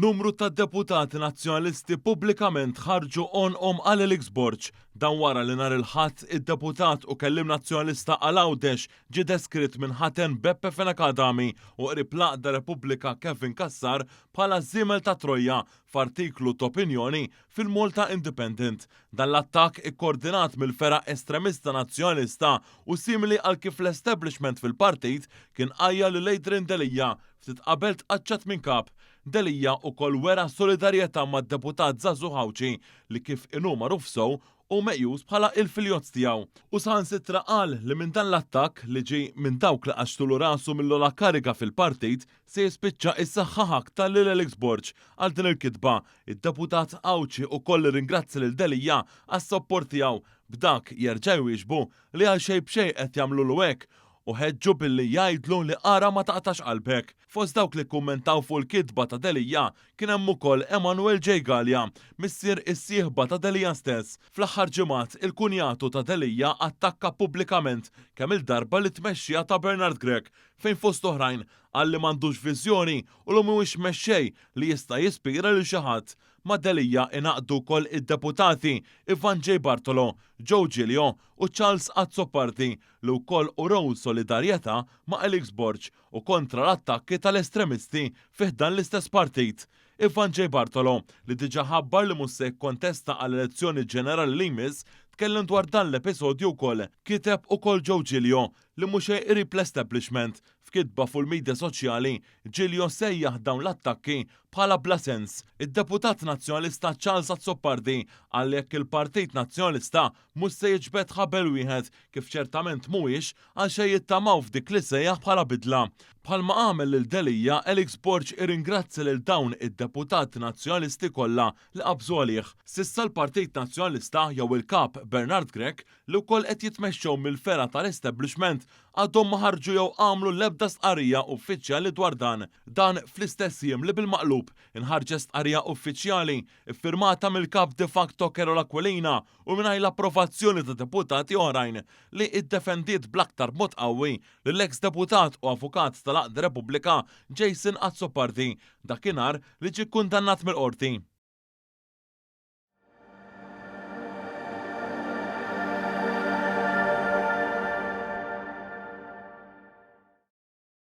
Numru ta' deputati nazzjonalisti pubblikament ħarġu onqom għal Elix Borg dan wara li nhar il-Ħadd id-deputat u kellim nazzjonalista Għalawdex ġie deskritt minn ħaten Beppe Fenakadami u qrib l-Aqda Repubblika Kevin Kassar bħala żiemel ta' Trojja f'artiklu ta' opinjoni fil-Malta Independent. Dan l-attakk ikkoordinat mill-fera estremista nazzjonalista u simili għal kif l-establishment fil-partit kien qajja li Lejtrin Delija ftit qabel tqaċċat minn kap. Delija wkoll wera solidarjetà mad-deputat Żagħżugħ Ħawġi li kif inhu magħruf sew u meqjus bħala il-filjozz tiegħu. U saħansitra qal li minn dan l-attakk li ġie minn dawk li qaxtulu rasu mill-ola kariga fil-partit se jispiċċa is-saħħaħak tal-lil Elix Borg. Għal din il-kitba, id-deputat Ħawġi wkoll irringrazzja lil Delija għas-sopport tiegħu b'dak jerġa' jwieġbu li għal xejn b'xejn qed jagħmlu hekk u ħeġġu billi jgħidlu li qara ma taqtax qalbek. Fost dawk li kummentaw fuq il-kitba ta' Delija kien hemm ukoll Emanuel J. Gallia, missier is-sieħba ta' Delija stess. Fl-aħħar ġimgħat il-kunjatu ta' Delija attakka pubblikament kemm il-darba li tmexxija ta' Bernard Grech fejn fost oħrajn qal li m'għandux viżjoni u li mhuwiex mexxej li jista' jispira lil xi ħadd. Ma' Delija inaqdu wkoll id-deputati Ivan J. Bartolo, Joe Giglio u Charles Azzopardi li wkoll uraw solidarjetà ma' Elix Borg u kontra l-attakki tal-estremisti fih dan l-istess partit. Ivan J. Bartolo li diġà ħabbar li mhux se jikkontesta għall elezzjoni ġenerali li jmiss tkellem dwar dan l-episodju wkoll. Kiteb ukoll Joe Giglio li mhux qrib l-establishment. F'kitba fuq il-midja soċjali, Giglio sejjaħ dawn l-attakki bħala bla sens. Id-deputat nazzjonalista Charles Azzopardi qal jekk il-Partit Nazzjonalista mhux se jiġbed ħabel wieħed kif ċertament mhuwiex għal xejn jittamaw f'dik li sejjaħ bħala bidla. Bħalma għamel lil Delija, Elix Borg irringrazzja lil dawn id-deputati nazzjonalisti kollha li qabżu għalih. S'issa l-Partit Nazzjonalista jew il-kap Bernard Grech li wkoll qed jitmexxew mill-fera tal-establishment għadhom ma ħarġu jew għamlu l-ebda stqarrija uffiċjali dwar dan. Dan fl-istess jiem li bil-maqlub inħarġet stqarrija uffiċjali iffirmata mill-kap de facto Carola Aquilina u mingħajr l-approvazzjoni ta' deputati oħrajn li iddefendiet bl-aktar mod qawwi lill-eks deputat u avukat tal-Aqda Repubblika Jason Azzopardi dakinhar li ġie kkundannat mill-qorti.